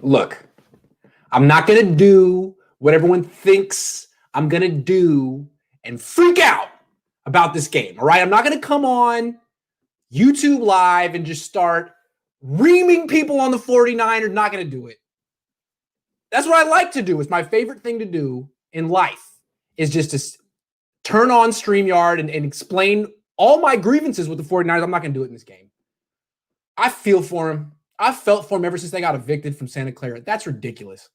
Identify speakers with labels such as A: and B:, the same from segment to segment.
A: Look, I'm not going to do what everyone thinks I'm going to do and freak out about this game, all right? I'm not going to come on YouTube Live and just start reaming people on the 49ers. Not going to do it. That's what I like to do. It's my favorite thing to do in life is just to turn on StreamYard and explain all my grievances with the 49ers. I'm not going to do it in this game. I feel for him. I've felt for him ever since they got evicted from Santa Clara. That's ridiculous.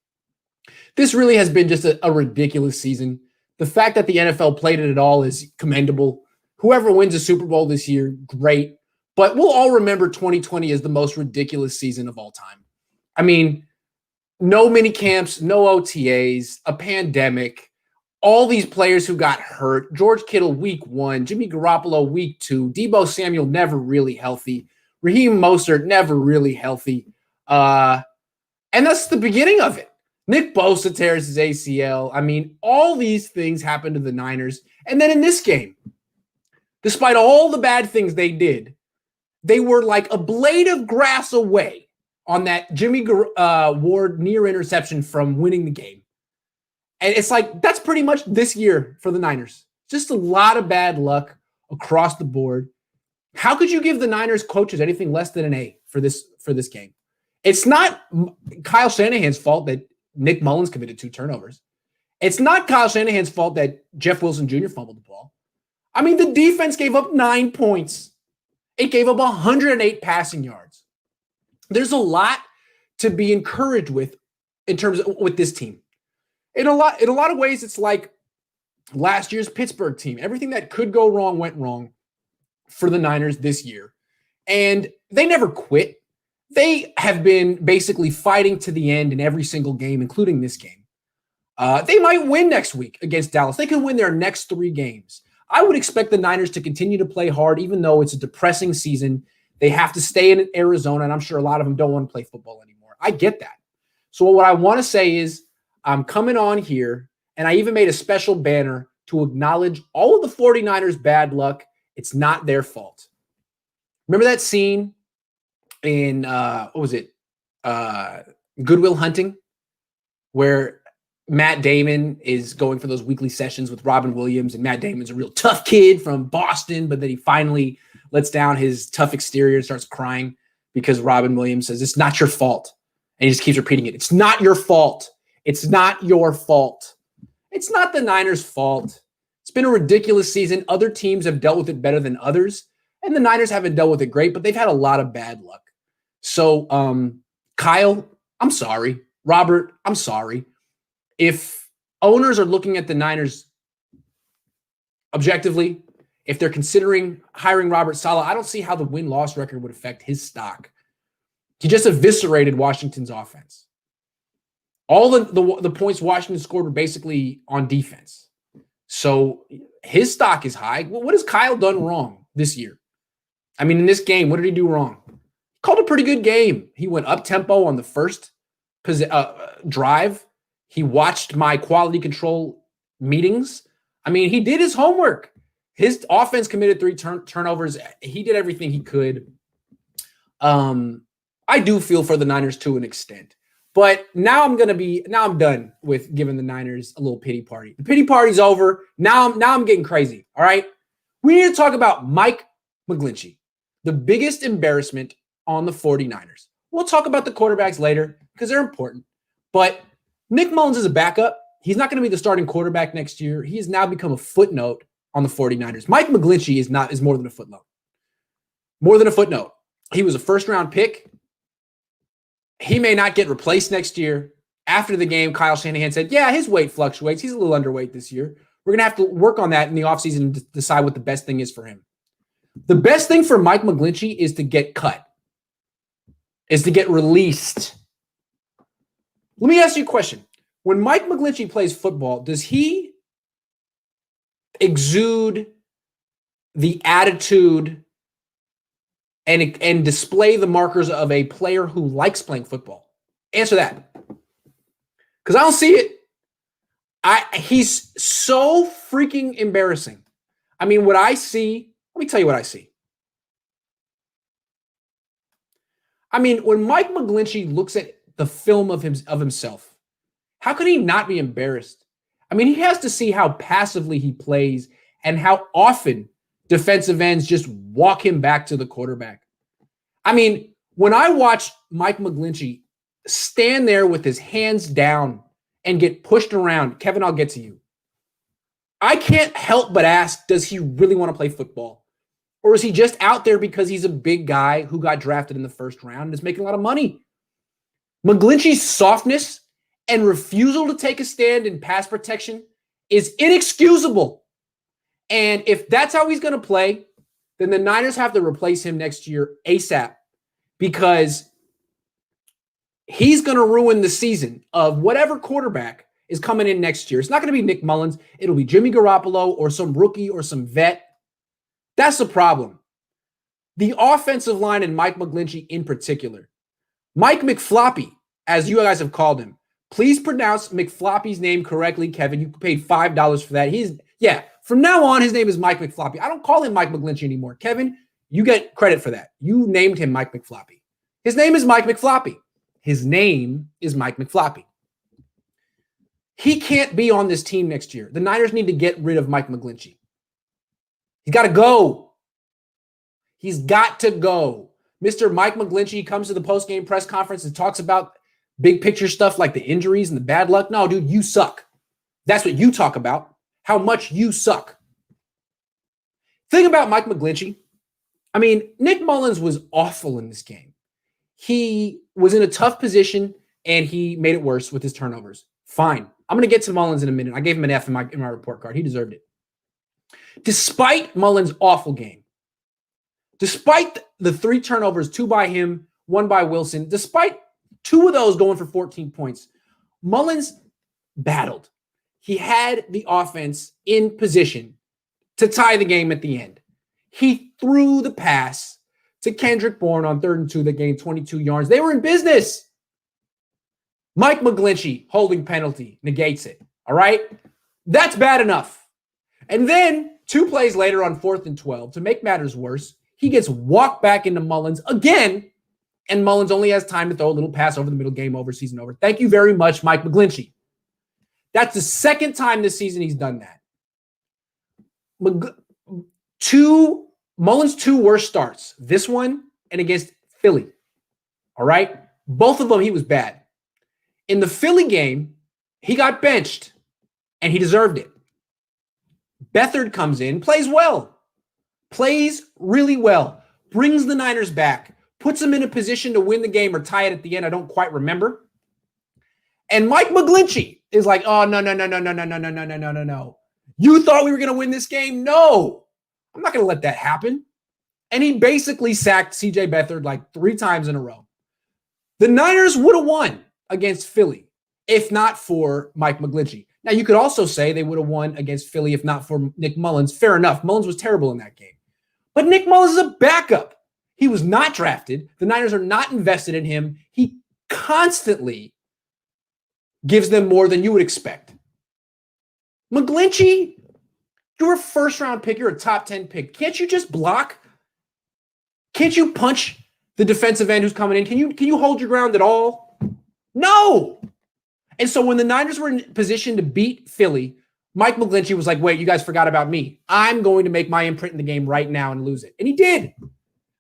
A: This really has been just a ridiculous season. The fact that the NFL played it at all is commendable. Whoever wins a Super Bowl this year, great. But we'll all remember 2020 as the most ridiculous season of all time. I mean, no mini camps, no OTAs, a pandemic, all these players who got hurt. George Kittle week 1, Jimmy Garoppolo week 2, Deebo Samuel never really healthy, Raheem Mostert never really healthy. And that's the beginning of it. Nick Bosa tears his ACL. I mean, all these things happened to the Niners. And then in this game, despite all the bad things they did, they were like a blade of grass away on that Jimmy Ward near interception from winning the game. And it's like, that's pretty much this year for the Niners. Just a lot of bad luck across the board. How could you give the Niners coaches anything less than an A for this game? It's not Kyle Shanahan's fault that Nick Mullens committed 2 turnovers. It's not Kyle Shanahan's fault that Jeff Wilson Jr. fumbled the ball. I mean, the defense gave up 9 points. It gave up 108 passing yards. There's a lot to be encouraged with in terms of with this team. In a lot of ways, it's like last year's Pittsburgh team. Everything that could go wrong went wrong for the Niners this year. And they never quit. They have been basically fighting to the end in every single game, including this game. They might win next week against Dallas. They can win their next 3 games. I would expect the Niners to continue to play hard, even though it's a depressing season. They have to stay in Arizona, and I'm sure a lot of them don't want to play football anymore. I get that. So what I want to say is I'm coming on here, and I even made a special banner to acknowledge all of the 49ers' bad luck. It's not their fault. Remember that scene in, what was it? Good Will Hunting, where Matt Damon is going for those weekly sessions with Robin Williams, and Matt Damon's a real tough kid from Boston, but then he finally lets down his tough exterior and starts crying because Robin Williams says, it's not your fault. And he just keeps repeating it. It's not your fault. It's not your fault. It's not the Niners' fault. It's been a ridiculous season. Other teams have dealt with it better than others, and the Niners haven't dealt with it great, but they've had a lot of bad luck. So, Kyle, I'm sorry. Robert, I'm sorry. If owners are looking at the Niners objectively, if they're considering hiring Robert Saleh, I don't see how the win-loss record would affect his stock. He just eviscerated Washington's offense. All the points Washington scored were basically on defense. So his stock is high. Well, what has Kyle done wrong this year? I mean, in this game, what did he do wrong? He called a pretty good game. He went up-tempo on the first drive. He watched my quality control meetings. I mean, he did his homework. His offense committed 3 turnovers. He did everything he could. I do feel for the Niners to an extent. But now I'm done with giving the Niners a little pity party. The pity party's over. Now I'm getting crazy. All right. We need to talk about Mike McGlinchey, the biggest embarrassment on the 49ers. We'll talk about the quarterbacks later because they're important. But Nick Mullens is a backup. He's not going to be the starting quarterback next year. He has now become a footnote on the 49ers. Mike McGlinchey is more than a footnote. More than a footnote. He was a first-round pick. He may not get replaced next year. After the game, Kyle Shanahan said, yeah, his weight fluctuates. He's a little underweight this year. We're going to have to work on that in the offseason and decide what the best thing is for him. The best thing for Mike McGlinchey is to get cut, is to get released. Let me ask you a question. When Mike McGlinchey plays football, does he exude the attitude and display the markers of a player who likes playing football? Answer that. Because I don't see it. He's so freaking embarrassing. I mean, what I see, let me tell you what I see. I mean, when Mike McGlinchey looks at the film of himself. How could he not be embarrassed? I mean, he has to see how passively he plays and how often defensive ends just walk him back to the quarterback. I mean, when I watch Mike McGlinchey stand there with his hands down and get pushed around, Kevin, I'll get to you. I can't help but ask, does he really want to play football? Or is he just out there because he's a big guy who got drafted in the first round and is making a lot of money? McGlinchey's softness and refusal to take a stand in pass protection is inexcusable. And if that's how he's going to play, then the Niners have to replace him next year ASAP, because he's going to ruin the season of whatever quarterback is coming in next year. It's not going to be Nick Mullens. It'll be Jimmy Garoppolo or some rookie or some vet. That's the problem. The offensive line and Mike McGlinchey in particular. Mike McFloppy, as you guys have called him. Please pronounce McFloppy's name correctly, Kevin. You paid $5 for that. From now on, his name is Mike McFloppy. I don't call him Mike McGlinchey anymore. Kevin, you get credit for that. You named him Mike McFloppy. His name is Mike McFloppy. His name is Mike McFloppy. He can't be on this team next year. The Niners need to get rid of Mike McGlinchey. He's got to go. He's got to go. Mr. Mike McGlinchey comes to the post-game press conference and talks about big picture stuff like the injuries and the bad luck. No, dude, you suck. That's what you talk about. How much you suck. Thing about Mike McGlinchey, I mean, Nick Mullens was awful in this game. He was in a tough position and he made it worse with his turnovers. Fine. I'm going to get to Mullens in a minute. I gave him an F in my report card. He deserved it. Despite Mullens' awful game, despite the 3 turnovers, 2 by him, 1 by Wilson, despite 2 of those going for 14 points, Mullens battled. He had the offense in position to tie the game at the end. He threw the pass to Kendrick Bourne on 3rd and 2 that gained 22 yards. They were in business. Mike McGlinchey holding penalty negates it. All right? That's bad enough. And then 2 plays later on 4th and 12, to make matters worse, he gets walked back into Mullens again, and Mullens only has time to throw a little pass over the middle, game over, season over. Thank you very much, Mike McGlinchey. That's the 2nd time this season he's done that. Mullens' 2 worst starts, this one and against Philly. All right? Both of them, he was bad. In the Philly game, he got benched, and he deserved it. Beathard comes in, plays well, plays really well, brings the Niners back, puts them in a position to win the game or tie it at the end. I don't quite remember. And Mike McGlinchey is like, oh, no. You thought we were going to win this game? No, I'm not going to let that happen. And he basically sacked CJ Beathard like 3 times in a row. The Niners would have won against Philly if not for Mike McGlinchey. Now, you could also say they would have won against Philly if not for Nick Mullens. Fair enough. Mullens was terrible in that game. But Nick Mullens is a backup. He was not drafted. The Niners are not invested in him. He constantly gives them more than you would expect. McGlinchey, you're a first-round pick. You're a top 10 pick. Can't you just block? Can't you punch the defensive end who's coming in? Can you hold your ground at all? No. And so when the Niners were in position to beat Philly, Mike McGlinchey was like, wait, you guys forgot about me. I'm going to make my imprint in the game right now and lose it. And he did. It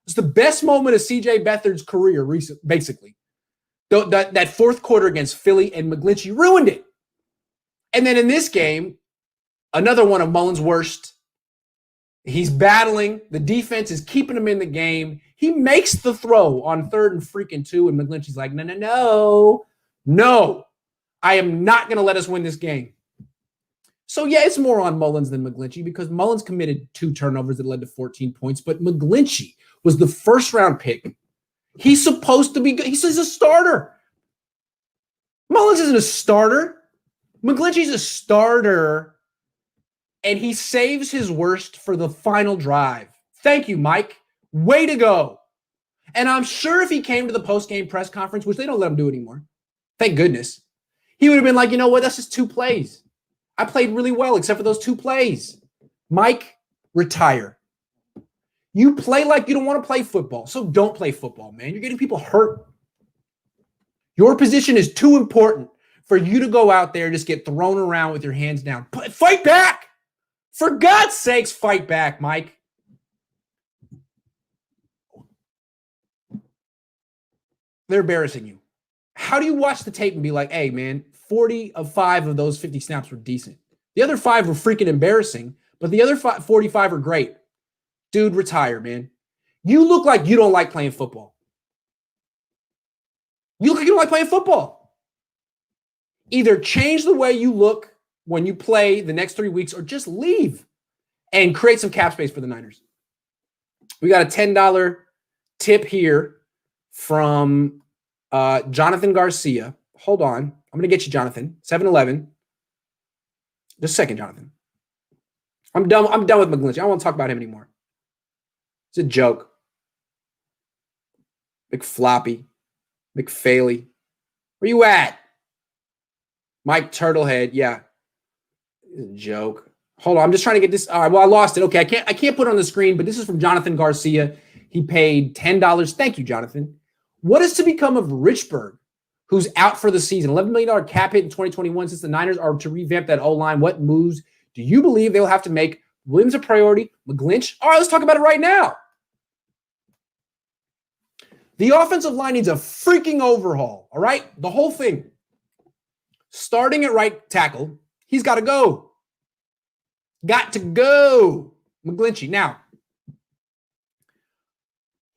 A: was the best moment of CJ Beathard's career, basically. That 4th quarter against Philly, and McGlinchey ruined it. And then in this game, another one of Mullens' worst. He's battling. The defense is keeping him in the game. He makes the throw on 3rd and freaking 2, and McGlinchey's like, no. I am not going to let us win this game. So, yeah, it's more on Mullens than McGlinchey because Mullens committed 2 turnovers that led to 14 points, but McGlinchey was the first-round pick. He's supposed to be good. He's a starter. Mullens isn't a starter. McGlinchey's a starter, and he saves his worst for the final drive. Thank you, Mike. Way to go. And I'm sure if he came to the post-game press conference, which they don't let him do anymore, thank goodness, he would have been like, you know what, that's just 2 plays. I played really well except for those 2 plays. Mike, retire. You play like you don't want to play football, so don't play football, man. You're getting people hurt. Your position is too important for you to go out there and just get thrown around with your hands down. Fight back. For God's sakes, fight back, Mike. They're embarrassing you. How do you watch the tape and be like, hey, man, 45 of those 50 snaps were decent. The other 5 were freaking embarrassing, but the other 45 are great. Dude, retire, man. You look like you don't like playing football. You look like you don't like playing football. Either change the way you look when you play the next 3 weeks or just leave and create some cap space for the Niners. We got a $10 tip here from Jonathan Garcia. Hold on. I'm going to get you, Jonathan. 7-Eleven. Just a second, Jonathan. I'm done with McGlinchey. I don't want to talk about him anymore. It's a joke. McFloppy. McFaley. Where you at? Mike Turtlehead. Yeah. It's a joke. Hold on. I'm just trying to get this. All right. Well, I lost it. Okay. I can't put it on the screen, but this is from Jonathan Garcia. He paid $10. Thank you, Jonathan. What is to become of Richburg, who's out for the season? $11 million cap hit in 2021 since the Niners are to revamp that O-line. What moves do you believe they'll have to make? Williams a priority? McGlinchey? All right, let's talk about it right now. The offensive line needs a freaking overhaul, all right? The whole thing. Starting at right tackle, he's got to go. Got to go. McGlinchey. Now,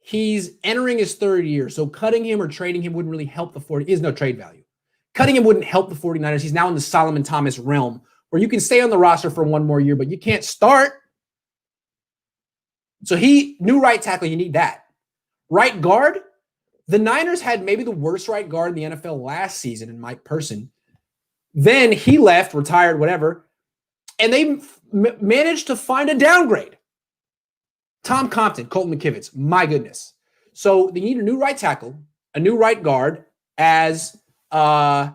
A: he's entering his third year, so cutting him or trading him wouldn't really help the 40. Is no trade value. Cutting him wouldn't help the 49ers. He's now in the Solomon Thomas realm where you can stay on the roster for one more year, but you can't start. So new right tackle, you need that. Right guard, the Niners had maybe the worst right guard in the NFL last season in Mike Person. Then he left, retired, whatever, and they managed to find a downgrade. Tom Compton, Colton McKivitz, my goodness. So they need a new right tackle, a new right guard, as Jonathan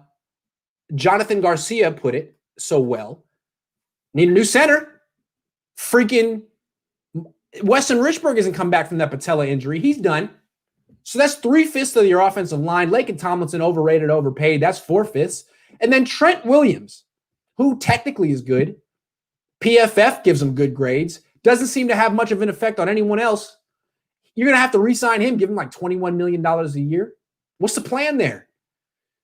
A: Garcia put it so well. Need a new center. Freaking Weston Richburg hasn't come back from that patella injury. He's done. So that's 3/5 of your offensive line. Laken Tomlinson, overrated, overpaid. That's 4/5. And then Trent Williams, who technically is good. PFF gives him good grades. Doesn't seem to have much of an effect on anyone else. You're going to have to re-sign him, give him like $21 million a year. What's the plan there?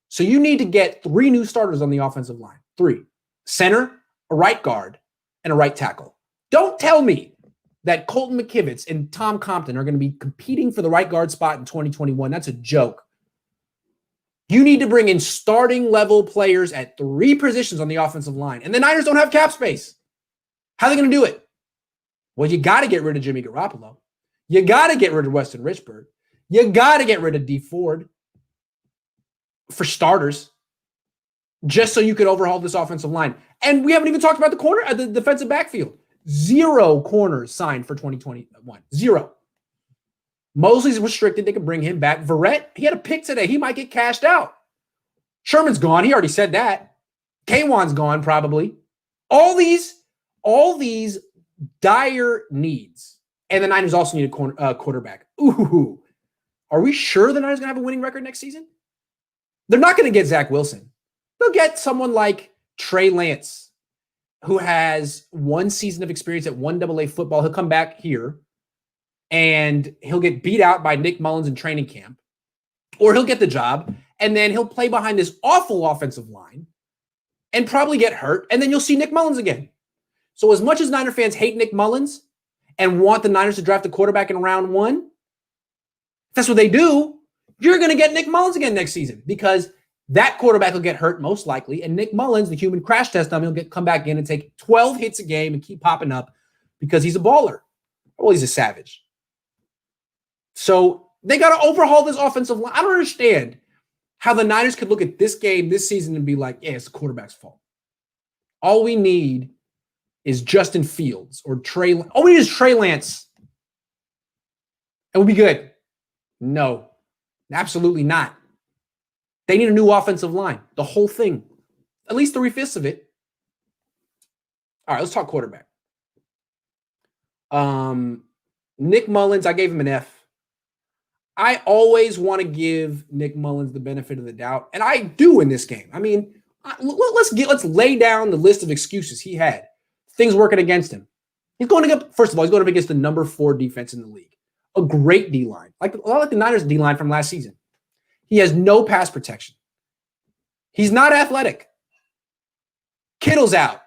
A: So you need to get 3 new starters on the offensive line. 3. Center, a right guard, and a right tackle. Don't tell me that Colton McKivitz and Tom Compton are going to be competing for the right guard spot in 2021. That's a joke. You need to bring in starting level players at 3 positions on the offensive line. And the Niners don't have cap space. How are they going to do it? Well, you got to get rid of Jimmy Garoppolo. You got to get rid of Weston Richburg. You got to get rid of D Ford for starters, just so you could overhaul this offensive line. And we haven't even talked about the defensive backfield. 0 corners signed for 2021. 0. Mosley's restricted. They could bring him back. Verrett, he had a pick today. He might get cashed out. Sherman's gone. He already said that. Kwan's gone probably. All these dire needs. And the Niners also need a quarterback. Ooh. Are we sure the Niners are going to have a winning record next season? They're not going to get Zach Wilson. They'll get someone like Trey Lance, who has 1 season of experience at 1AA football. He'll come back here, and he'll get beat out by Nick Mullens in training camp. Or he'll get the job, and then he'll play behind this awful offensive line and probably get hurt, and then you'll see Nick Mullens again. So as much as Niner fans hate Nick Mullens and want the Niners to draft a quarterback in round 1, if that's what they do, you're going to get Nick Mullens again next season because that quarterback will get hurt most likely, and Nick Mullens, the human crash test dummy, will come back in and take 12 hits a game and keep popping up because he's a baller. Well, he's a savage. So they got to overhaul this offensive line. I don't understand how the Niners could look at this game this season and be like, yeah, it's the quarterback's fault. All we need is Justin Fields or Trey. All we need is Trey Lance. And we'll be good. No, absolutely not. They need a new offensive line. The whole thing. At least 3/5 of it. All right, let's talk quarterback. Nick Mullens, I gave him an F. I always want to give Nick Mullens the benefit of the doubt, and I do in this game. I mean, let's lay down the list of excuses he had, things working against him. He's going to get, first of all, he's going up against the number 4 defense in the league, a great D line, like a lot like the Niners D line from last season. He has no pass protection. He's not athletic. Kittle's out.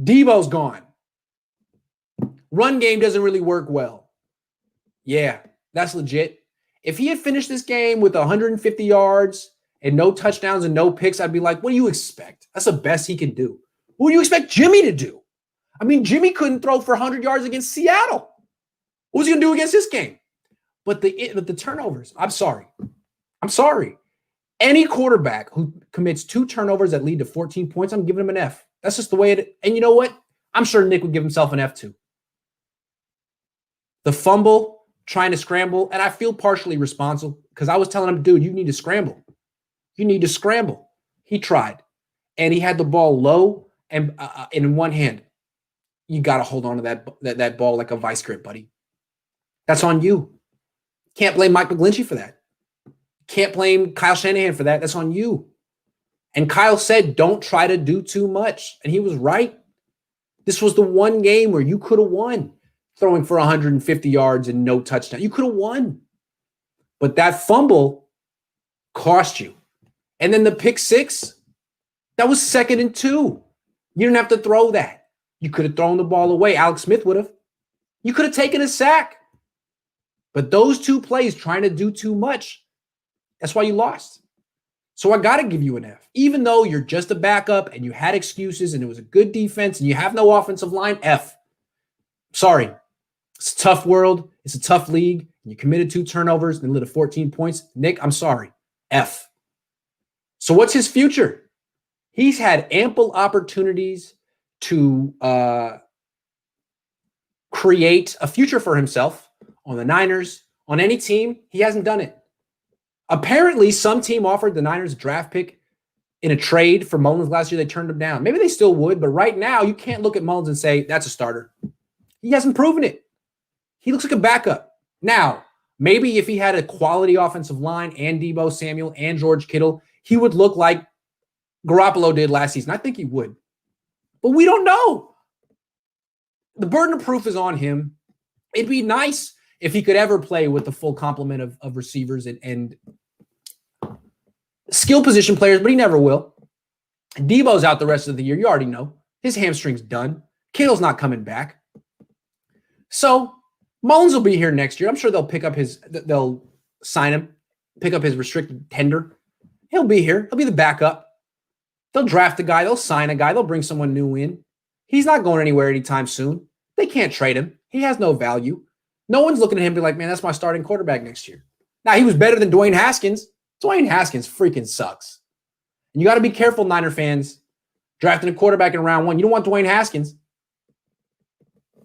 A: Deebo's gone. Run game doesn't really work well. Yeah, that's legit. If he had finished this game with 150 yards and no touchdowns and no picks, I'd be like, what do you expect? That's the best he can do. What do you expect Jimmy to do? I mean, Jimmy couldn't throw for 100 yards against Seattle. What was he going to do against this game? But the turnovers, I'm sorry. Any quarterback who commits 2 turnovers that lead to 14 points, I'm giving him an F. That's just the way it. And you know what? I'm sure Nick would give himself an F too. The fumble, trying to scramble, and I feel partially responsible because I was telling him, dude, you need to scramble. You need to scramble. He tried, and he had the ball low and in one hand. You got to hold on to that ball like a vice grip, buddy. That's on you. Can't blame Mike McGlinchey for that. Can't blame Kyle Shanahan for that. That's on you. And Kyle said, don't try to do too much. And he was right. This was the one game where you could have won throwing for 150 yards and no touchdown. You could have won. But that fumble cost you. And then the pick 6, that was 2nd and 2. You didn't have to throw that. You could have thrown the ball away. Alex Smith would have. You could have taken a sack. But those 2 plays trying to do too much, that's why you lost. So I got to give you an F. Even though you're just a backup and you had excuses and it was a good defense and you have no offensive line, F. Sorry. It's a tough world. It's a tough league. You committed 2 turnovers and lit to 14 points. Nick, I'm sorry. F. So what's his future? He's had ample opportunities to create a future for himself on the Niners, on any team. He hasn't done it. Apparently, some team offered the Niners a draft pick in a trade for Mullens last year. They turned him down. Maybe they still would, but right now, you can't look at Mullens and say, that's a starter. He hasn't proven it. He looks like a backup. Now, maybe if he had a quality offensive line and Deebo Samuel and George Kittle, he would look like Garoppolo did last season. I think he would. But we don't know. The burden of proof is on him. It'd be nice if he could ever play with the full complement of receivers and skill position players, but he never will. Deebo's out the rest of the year. You already know. His hamstring's done. Kittle's not coming back. So Mullens will be here next year. I'm sure they'll sign him, pick up his restricted tender. He'll be here. He'll be the backup. They'll draft a guy. They'll sign a guy. They'll bring someone new in. He's not going anywhere anytime soon. They can't trade him. He has no value. No one's looking at him and be like, man, that's my starting quarterback next year. Now, he was better than Dwayne Haskins. Dwayne Haskins freaking sucks. And you got to be careful, Niner fans, drafting a quarterback in round 1. You don't want Dwayne Haskins.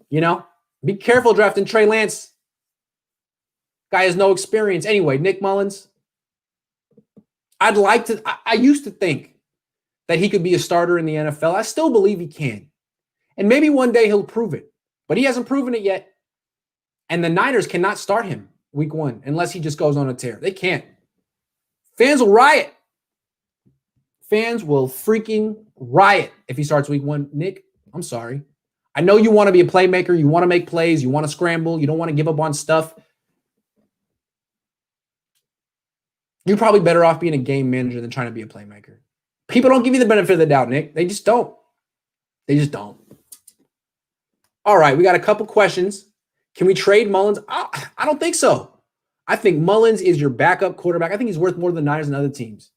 A: You know? Be careful drafting Trey Lance. Guy has no experience. Anyway, Nick Mullens, I used to think that he could be a starter in the NFL. I still believe he can. And maybe one day he'll prove it. But he hasn't proven it yet. And the Niners cannot start him week 1 unless he just goes on a tear. They can't. Fans will riot. Fans will freaking riot if he starts week 1. Nick, I'm sorry. I know you want to be a playmaker. You want to make plays. You want to scramble. You don't want to give up on stuff. You're probably better off being a game manager than trying to be a playmaker. People don't give you the benefit of the doubt, Nick. They just don't. They just don't. All right, we got a couple questions. Can we trade Mullens? I don't think so. I think Mullens is your backup quarterback. I think he's worth more than the Niners and other teams.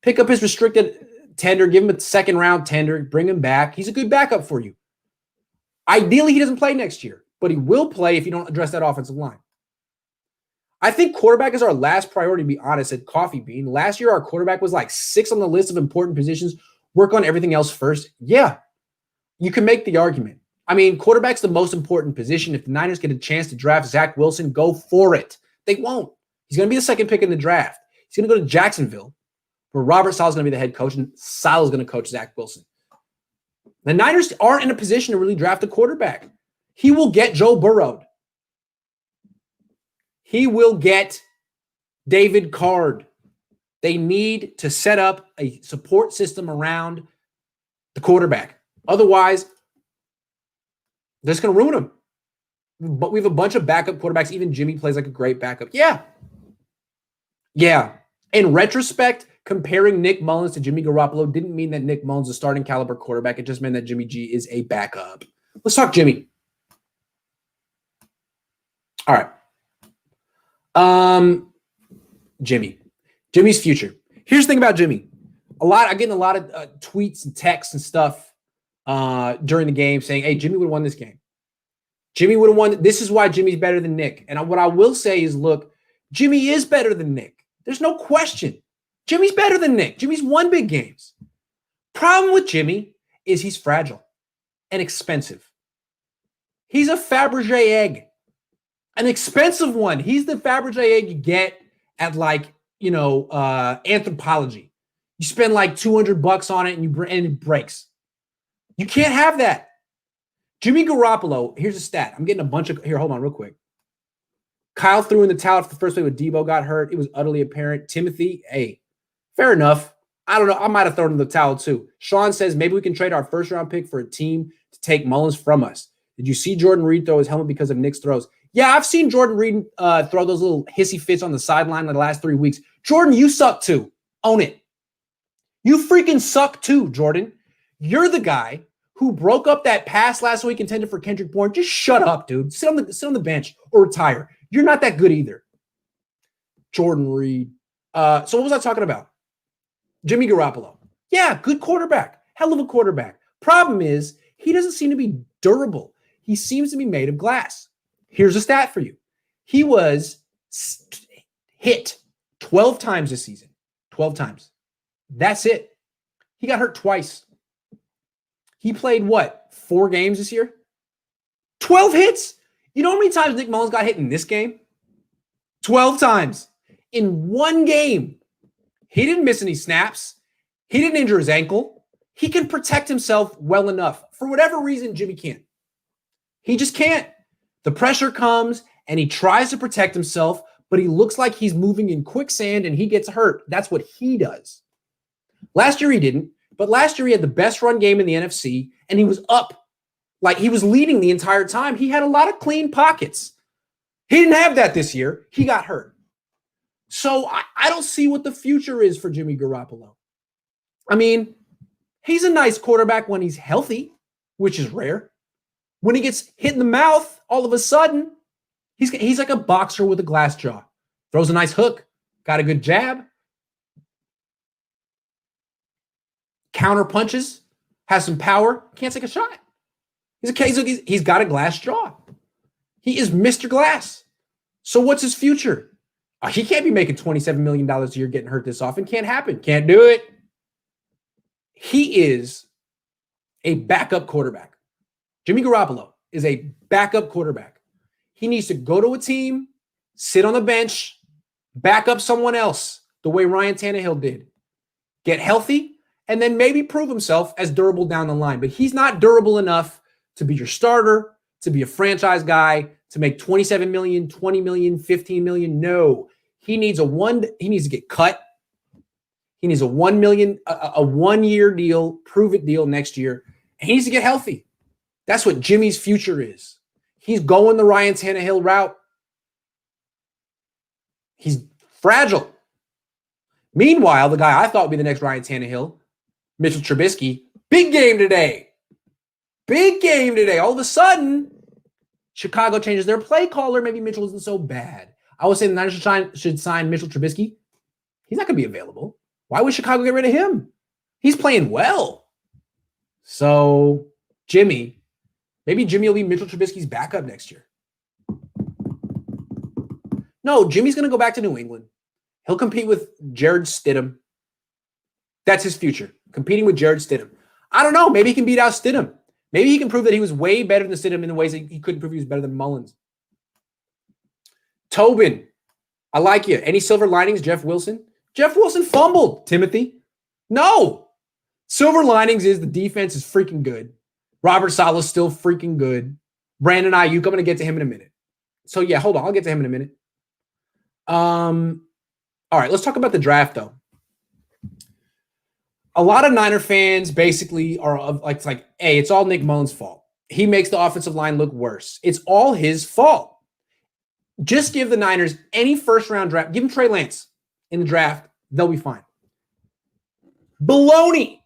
A: Pick up his restricted tender, give him a second-round tender, bring him back. He's a good backup for you. Ideally, he doesn't play next year, but he will play if you don't address that offensive line. I think quarterback is our last priority, to be honest, at Coffee Bean. Last year, our quarterback was like 6 on the list of important positions. Work on everything else first. Yeah, you can make the argument. I mean, quarterback's the most important position. If the Niners get a chance to draft Zach Wilson, go for it. They won't. He's going to be the second pick in the draft. He's going to go to Jacksonville, where Robert Sala's going to be the head coach, and Sala's going to coach Zach Wilson. The Niners aren't in a position to really draft a quarterback. He will get Joe Burrow. He will get David Card. They need to set up a support system around the quarterback. Otherwise, they're just going to ruin him. But we have a bunch of backup quarterbacks. Even Jimmy plays like a great backup. Yeah. In retrospect, comparing Nick Mullens to Jimmy Garoppolo didn't mean that Nick Mullens is a starting caliber quarterback. It just meant that Jimmy G is a backup. Let's talk Jimmy. All right. Jimmy's future. Here's the thing about Jimmy. I'm getting a lot of tweets and texts and stuff during the game saying, hey, Jimmy would have won this game. Jimmy would have won. This is why Jimmy's better than Nick. And what I will say is, look, Jimmy is better than Nick. There's no question. Jimmy's better than Nick. Jimmy's won big games. Problem with Jimmy is he's fragile and expensive. He's a Fabergé egg, an expensive one. He's the Fabergé egg you get at Anthropology. You spend like $200 on it and it breaks. You can't have that. Jimmy Garoppolo, here's a stat. I'm getting a bunch of, here, hold on real quick. Kyle threw in the towel for the first play when Deebo got hurt. It was utterly apparent. Timothy, hey, fair enough. I don't know. I might have thrown in the towel too. Sean says, maybe we can trade our first round pick for a team to take Mullens from us. Did you see Jordan Reed throw his helmet because of Nick's throws? Yeah, I've seen Jordan Reed throw those little hissy fits on the sideline in the last 3 weeks. Jordan, you suck too. Own it. You freaking suck too, Jordan. You're the guy who broke up that pass last week intended for Kendrick Bourne. Just shut up, dude. Sit on the bench or retire. You're not that good either. Jordan Reed. So what was I talking about? Jimmy Garoppolo. Yeah, good quarterback. Hell of a quarterback. Problem is, he doesn't seem to be durable. He seems to be made of glass. Here's a stat for you. He was hit 12 times this season. 12 times. That's it. He got hurt twice. He played what? 4 games this year? 12 hits. You know how many times Nick Mullens got hit in this game? 12 times. In 1 game. He didn't miss any snaps. He didn't injure his ankle. He can protect himself well enough. For whatever reason, Jimmy can't. He just can't. The pressure comes and he tries to protect himself, but he looks like he's moving in quicksand and he gets hurt. That's what he does. Last year he didn't, but last year he had the best run game in the NFC and he was up. Like he was leading the entire time. He had a lot of clean pockets. He didn't have that this year. He got hurt. So I don't see what the future is for Jimmy Garoppolo. I mean, he's a nice quarterback when he's healthy, which is rare. When he gets hit in the mouth, all of a sudden, he's like a boxer with a glass jaw. Throws a nice hook, got a good jab, counter punches, has some power, can't take a shot. He's got a glass jaw. He is Mr. Glass. So what's his future? He can't be making $27 million a year getting hurt this often. Can't happen. Can't do it. He is a backup quarterback. Jimmy Garoppolo is a backup quarterback. He needs to go to a team, sit on the bench, back up someone else the way Ryan Tannehill did. Get healthy, and then maybe prove himself as durable down the line. But he's not durable enough to be your starter, to be a franchise guy, to make $27 million, $20 million, $15 million. No. He needs to get cut. He needs a $1 million, a 1-year deal, prove it deal next year. And he needs to get healthy. That's what Jimmy's future is. He's going the Ryan Tannehill route. He's fragile. Meanwhile, the guy I thought would be the next Ryan Tannehill, Mitchell Trubisky, big game today. Big game today. All of a sudden, Chicago changes their play caller. Maybe Mitchell isn't so bad. I would say the Niners should sign Mitchell Trubisky. He's not going to be available. Why would Chicago get rid of him? He's playing well. So, maybe Jimmy will be Mitchell Trubisky's backup next year. No, Jimmy's going to go back to New England. He'll compete with Jared Stidham. That's his future, competing with Jared Stidham. I don't know. Maybe he can beat out Stidham. Maybe he can prove that he was way better than Stidham in the ways that he couldn't prove he was better than Mullens. Tobin, I like you. Any silver linings, Jeff Wilson? Jeff Wilson fumbled, Timothy. No. Silver linings is the defense is freaking good. Robert Saleh's still freaking good. Brandon Aiyuk, I'm going to get to him in a minute. So, yeah, hold on. I'll get to him in a minute. All right, let's talk about the draft, though. A lot of Niner fans basically are like, hey, it's all Nick Mullens' fault. He makes the offensive line look worse. It's all his fault. Just give the Niners any first-round draft. Give them Trey Lance in the draft. They'll be fine. Baloney.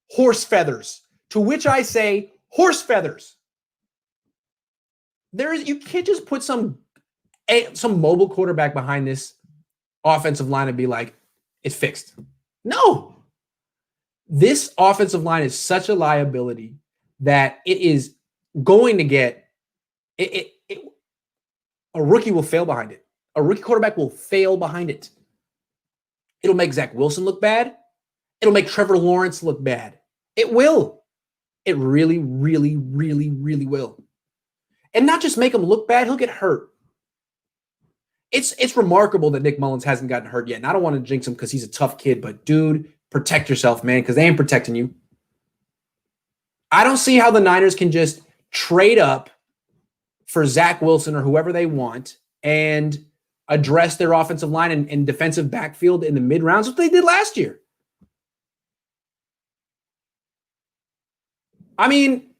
A: Horse feathers. To which I say, horse feathers. You can't just put some mobile quarterback behind this offensive line and be like, it's fixed. No. This offensive line is such a liability that it is going to get a rookie will fail behind it. A rookie quarterback will fail behind it. It'll make Zach Wilson look bad. It'll make Trevor Lawrence look bad. It will. It really, really, really, really will. And not just make him look bad, he'll get hurt. It's remarkable that Nick Mullens hasn't gotten hurt yet. And I don't want to jinx him because he's a tough kid, but dude, protect yourself, man, because they ain't protecting you. I don't see how the Niners can just trade up for Zach Wilson or whoever they want and address their offensive line and defensive backfield in the mid-rounds, what they did last year. I mean,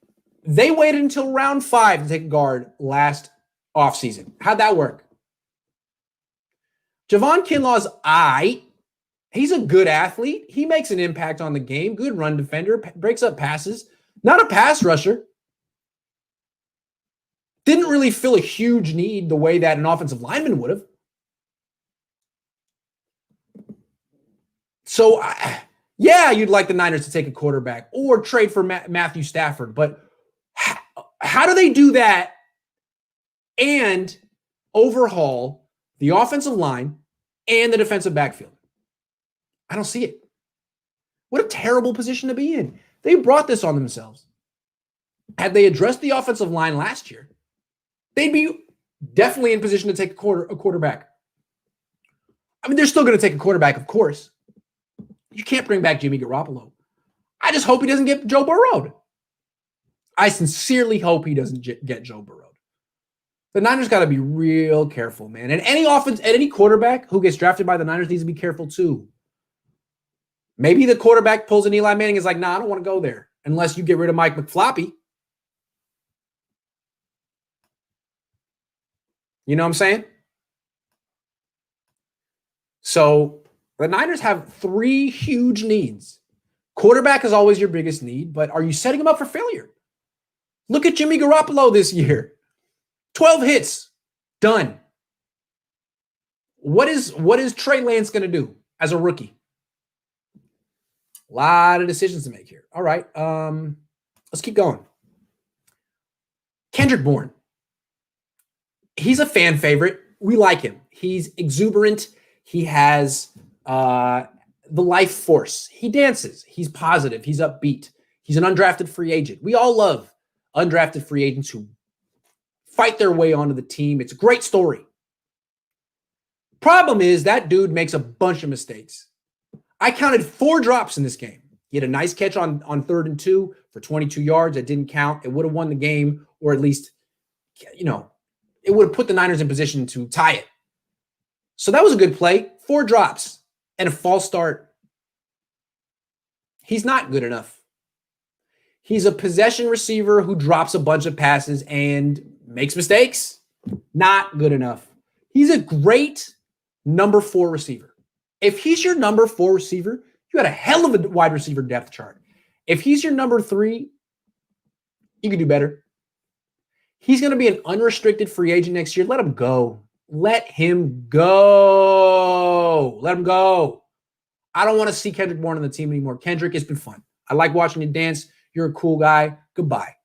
A: they waited until round 5 to take a guard last offseason. How'd that work? Javon Kinlaw's he's a good athlete. He makes an impact on the game. Good run defender, breaks up passes. Not a pass rusher. Didn't really fill a huge need the way that an offensive lineman would have. So, yeah, you'd like the Niners to take a quarterback or trade for Matthew Stafford. But how do they do that and overhaul the offensive line and the defensive backfield? I don't see it. What a terrible position to be in. They brought this on themselves. Had they addressed the offensive line last year, they'd be definitely in position to take a quarterback. I mean, they're still going to take a quarterback, of course. You can't bring back Jimmy Garoppolo. I just hope he doesn't get Joe Burrow. I sincerely hope he doesn't get Joe Burrow. The Niners got to be real careful, man. And any quarterback who gets drafted by the Niners needs to be careful too. Maybe the quarterback pulls an Eli Manning and is like, nah, I don't want to go there unless you get rid of Mike McFloppy. You know what I'm saying? So the Niners have 3 huge needs. Quarterback is always your biggest need, but are you setting him up for failure? Look at Jimmy Garoppolo this year. 12 hits. Done. What is Trey Lance going to do as a rookie? A lot of decisions to make here. All right. Let's keep going. Kendrick Bourne. He's a fan favorite. We like him. He's exuberant. He has the life force. He dances. He's positive. He's upbeat. He's an undrafted free agent. We all love undrafted free agents who fight their way onto the team. It's a great story. Problem is that dude makes a bunch of mistakes. I counted 4 drops in this game. He had a nice catch on 3rd and 2 for 22 yards. It didn't count. It would have won the game, or at least, it would have put the Niners in position to tie it. So that was a good play. 4 drops and a false start. He's not good enough. He's a possession receiver who drops a bunch of passes and makes mistakes. Not good enough. He's a great number 4 receiver. If he's your number 4 receiver, you got a hell of a wide receiver depth chart. If he's your number 3, you can do better. He's going to be an unrestricted free agent next year. Let him go. Let him go. Let him go. I don't want to see Kendrick Bourne on the team anymore. Kendrick, it's been fun. I like watching you dance. You're a cool guy. Goodbye.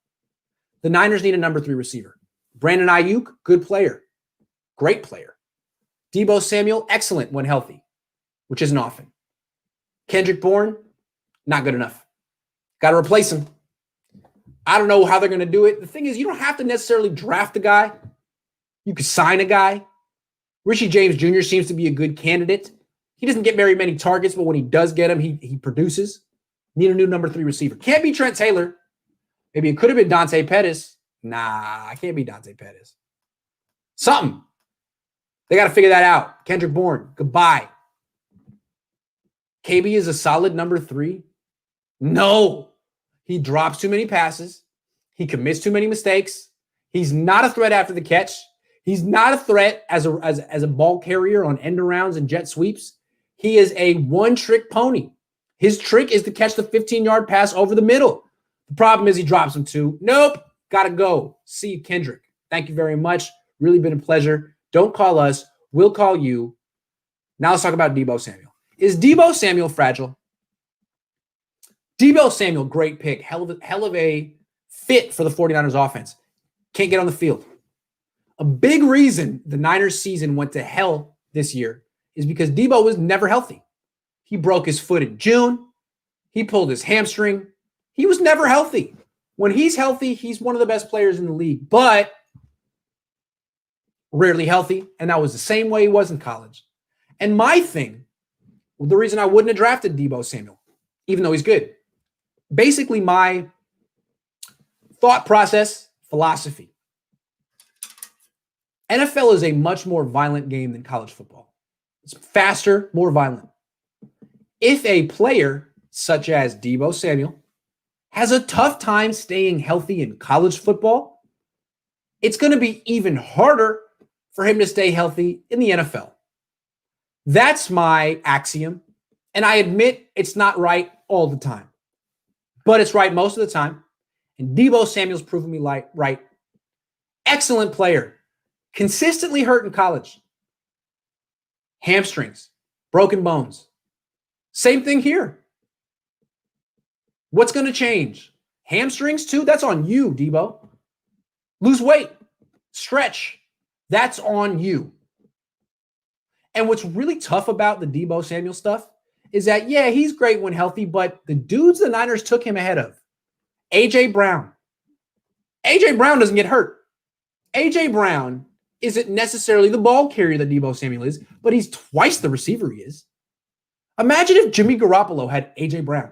A: The Niners need a number 3 receiver. Brandon Aiyuk, good player. Great player. Deebo Samuel, excellent when healthy, which isn't often. Kendrick Bourne, not good enough. Got to replace him. I don't know how they're going to do it. The thing is, you don't have to necessarily draft a guy. You could sign a guy. Richie James Jr. seems to be a good candidate. He doesn't get very many targets, but when he does get them, he produces. Need a new number 3 receiver. Can't be Trent Taylor. Maybe it could have been Dante Pettis. Nah, I can't be Dante Pettis. Something. They got to figure that out. Kendrick Bourne, goodbye. KB is a solid number 3? No. He drops too many passes. He commits too many mistakes. He's not a threat after the catch. He's not a threat as a ball carrier on end arounds and jet sweeps. He is a one-trick pony. His trick is to catch the 15-yard pass over the middle. The problem is he drops them too. Nope. Got to go. See you, Kendrick. Thank you very much. Really been a pleasure. Don't call us. We'll call you. Now let's talk about Deebo Samuel. Is Deebo Samuel fragile? Deebo Samuel, great pick. Hell of a fit for the 49ers offense. Can't get on the field. A big reason the Niners season went to hell this year is because Deebo was never healthy. He broke his foot in June. He pulled his hamstring. He was never healthy. When he's healthy, he's one of the best players in the league, but rarely healthy. And that was the same way he was in college. And my thing, the reason I wouldn't have drafted Deebo Samuel, even though he's good, basically my thought process, philosophy. NFL is a much more violent game than college football. It's faster, more violent. If a player such as Deebo Samuel has a tough time staying healthy in college football, it's going to be even harder for him to stay healthy in the NFL. That's my axiom. And I admit it's not right all the time, but it's right most of the time. And Deebo Samuel's proven me right. Excellent player. Consistently hurt in college. Hamstrings, broken bones. Same thing here. What's going to change? Hamstrings too? That's on you, Deebo. Lose weight. Stretch. That's on you. And what's really tough about the Deebo Samuel stuff is that, yeah, he's great when healthy, but the dudes the Niners took him ahead of, A.J. Brown. A.J. Brown doesn't get hurt. A.J. Brown isn't necessarily the ball carrier that Deebo Samuel is, but he's twice the receiver he is. Imagine if Jimmy Garoppolo had A.J. Brown.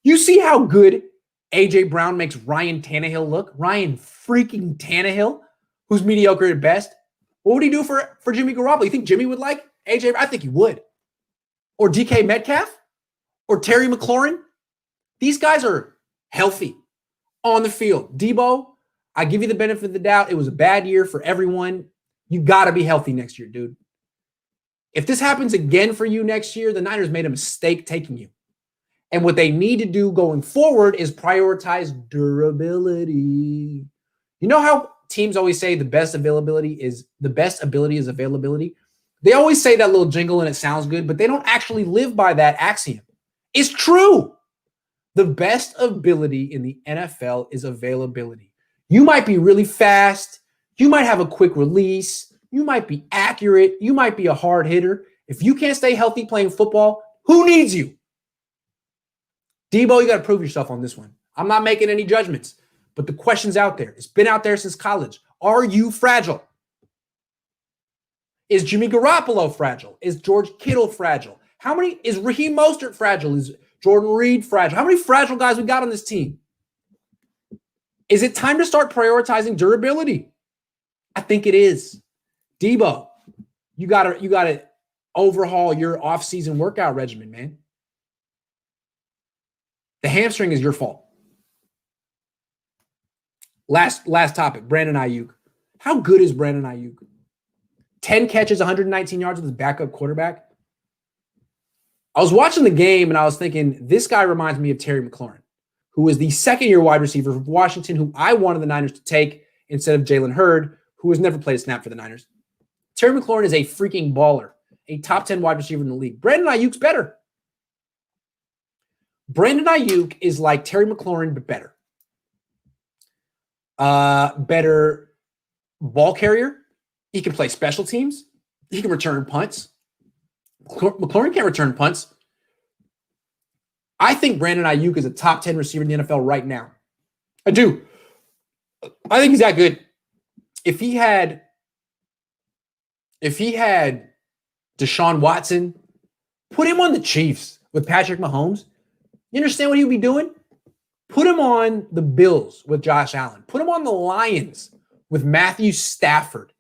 A: You see how good A.J. Brown makes Ryan Tannehill look? Ryan freaking Tannehill, who's mediocre at best. What would he do for Jimmy Garoppolo? You think Jimmy would like A.J.? I think he would. Or DK Metcalf? Or Terry McLaurin? These guys are healthy on the field. Deebo, I give you the benefit of the doubt. It was a bad year for everyone. You got to be healthy next year, dude. If this happens again for you next year, the Niners made a mistake taking you. And what they need to do going forward is prioritize durability. You know how teams always say the best ability is availability? They always say that little jingle and it sounds good, but they don't actually live by that axiom. It's true. The best ability in the NFL is availability. You might be really fast. You might have a quick release. You might be accurate. You might be a hard hitter. If you can't stay healthy playing football, who needs you? Deebo, you got to prove yourself on this one. I'm not making any judgments, but the question's out there. It's been out there since college. Are you fragile? Is Jimmy Garoppolo fragile? Is George Kittle fragile? Is Raheem Mostert fragile? Is Jordan Reed fragile? How many fragile guys we got on this team? Is it time to start prioritizing durability? I think it is. Deebo, you gotta overhaul your off-season workout regimen, man. The hamstring is your fault. Last topic, Brandon Aiyuk. How good is Brandon Aiyuk? 10 catches, 119 yards with his backup quarterback. I was watching the game and I was thinking, this guy reminds me of Terry McLaurin, who was the second-year wide receiver for Washington, who I wanted the Niners to take instead of Jalen Hurd, who has never played a snap for the Niners. Terry McLaurin is a freaking baller, a top 10 wide receiver in the league. Brandon Aiyuk's better. Brandon Aiyuk is like Terry McLaurin, but better. Better ball carrier. He can play special teams. He can return punts. McLaurin can't return punts. I think Brandon Aiyuk is a top 10 receiver in the NFL right now. I do. I think he's that good. If he had Deshaun Watson, put him on the Chiefs with Patrick Mahomes. You understand what he would be doing? Put him on the Bills with Josh Allen. Put him on the Lions with Matthew Stafford.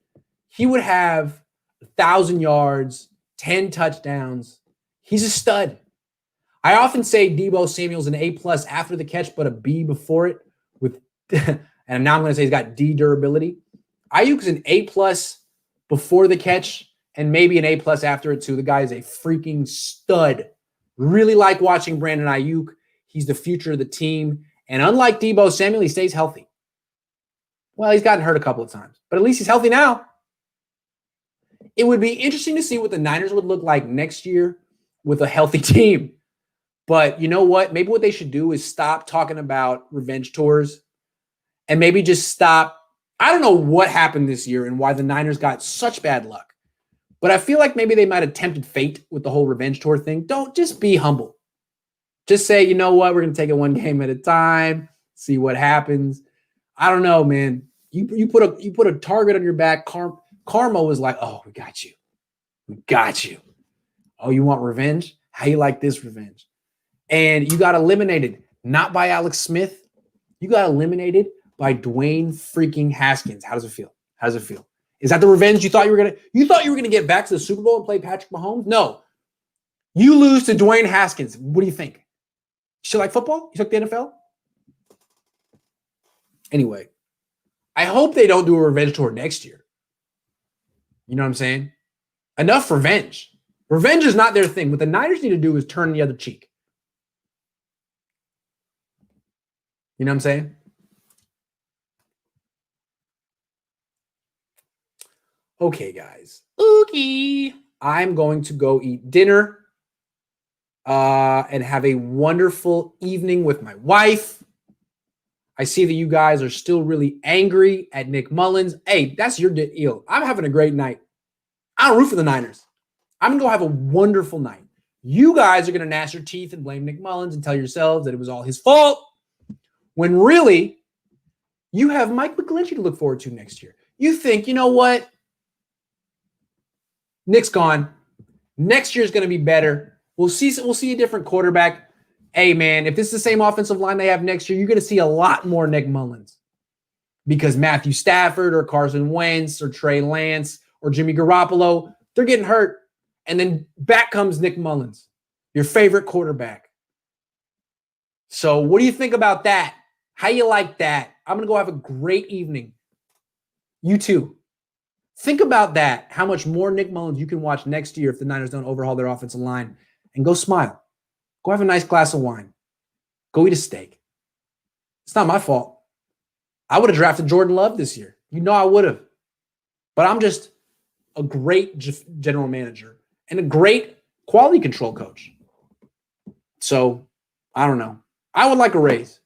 A: He would have 1,000 yards, 10 touchdowns. He's a stud. I often say Deebo Samuel's an A+ after the catch, but a B before it. With and now I'm going to say he's got D durability. Aiyuk's an A+ before the catch and maybe an A+ after it too. The guy is a freaking stud. Really like watching Brandon Aiyuk. He's the future of the team. And unlike Deebo Samuel, he stays healthy. Well, he's gotten hurt a couple of times, but at least he's healthy now. It would be interesting to see what the Niners would look like next year with a healthy team. But you know what? Maybe what they should do is stop talking about revenge tours and maybe just stop. I don't know what happened this year and why the Niners got such bad luck, but I feel like maybe they might have tempted fate with the whole revenge tour thing. Don't just be humble. Just say, you know what? We're going to take it one game at a time, see what happens. I don't know, man. You put a target on your back. Karma was like, oh, we got you. We got you. Oh, you want revenge? How you like this revenge? And you got eliminated, not by Alex Smith. You got eliminated by Dwayne freaking Haskins. How does it feel? How does it feel? Is that the revenge you thought you were gonna get back to the Super Bowl and play Patrick Mahomes? No. You lose to Dwayne Haskins. What do you think? You still like football? You took the NFL? Anyway, I hope they don't do a revenge tour next year. You know what I'm saying? Enough revenge. Revenge is not their thing. What the Niners need to do is turn the other cheek. You know what I'm saying? Okay, guys. Okay. I'm going to go eat dinner and have a wonderful evening with my wife. I see that you guys are still really angry at Nick Mullens. Hey, that's your deal. I'm having a great night. I don't root for the Niners. I'm going to go have a wonderful night. You guys are going to gnash your teeth and blame Nick Mullens and tell yourselves that it was all his fault, when really you have Mike McGlinchey to look forward to next year. You think, you know what? Nick's gone. Next year's going to be better. We'll see a different quarterback. Hey, man, if this is the same offensive line they have next year, you're going to see a lot more Nick Mullens because Matthew Stafford or Carson Wentz or Trey Lance or Jimmy Garoppolo, they're getting hurt. And then back comes Nick Mullens, your favorite quarterback. So what do you think about that? How you like that? I'm going to go have a great evening. You too. Think about that, how much more Nick Mullens you can watch next year if the Niners don't overhaul their offensive line. And go smile. Go have a nice glass of wine. Go eat a steak. It's not my fault. I would have drafted Jordan Love this year. You know I would have. But I'm just a great general manager and a great quality control coach. So, I don't know. I would like a raise.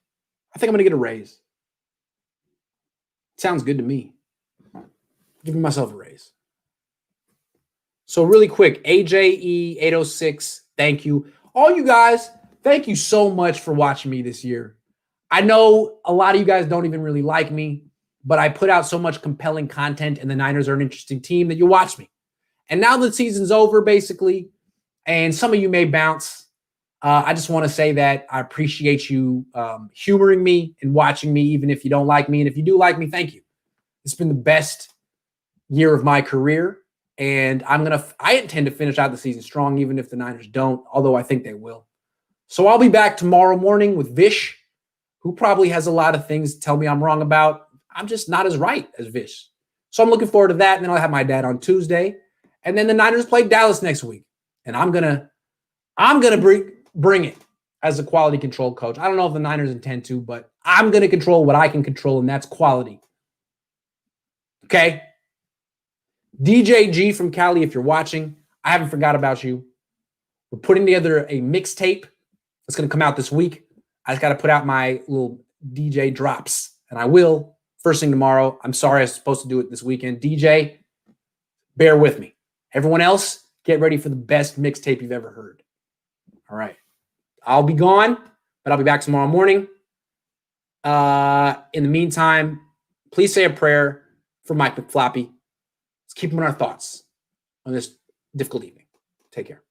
A: I think I'm going to get a raise. Sounds good to me. Giving myself a raise. So really quick, AJE806, thank you. All you guys, thank you so much for watching me this year. I know a lot of you guys don't even really like me, but I put out so much compelling content and the Niners are an interesting team that you watch me. And now the season's over, basically, and some of you may bounce. I just want to say that I appreciate you humoring me and watching me, even if you don't like me. And if you do like me, thank you. It's been the best year of my career. And I intend to finish out the season strong, even if the Niners don't, although I think they will. So I'll be back tomorrow morning with Vish, who probably has a lot of things to tell me I'm wrong about. I'm just not as right as Vish. So I'm looking forward to that. And then I'll have my dad on Tuesday. And then the Niners play Dallas next week. And I'm gonna bring it as a quality control coach. I don't know if the Niners intend to, but I'm going to control what I can control, and that's quality. Okay? DJG from Cali, if you're watching, I haven't forgot about you. We're putting together a mixtape that's going to come out this week. I just got to put out my little DJ drops, and I will first thing tomorrow. I'm sorry I was supposed to do it this weekend. DJ, bear with me. Everyone else, get ready for the best mixtape you've ever heard. All right. I'll be gone, but I'll be back tomorrow morning. In the meantime, please say a prayer for Mike McFloppy. Let's keep him in our thoughts on this difficult evening. Take care.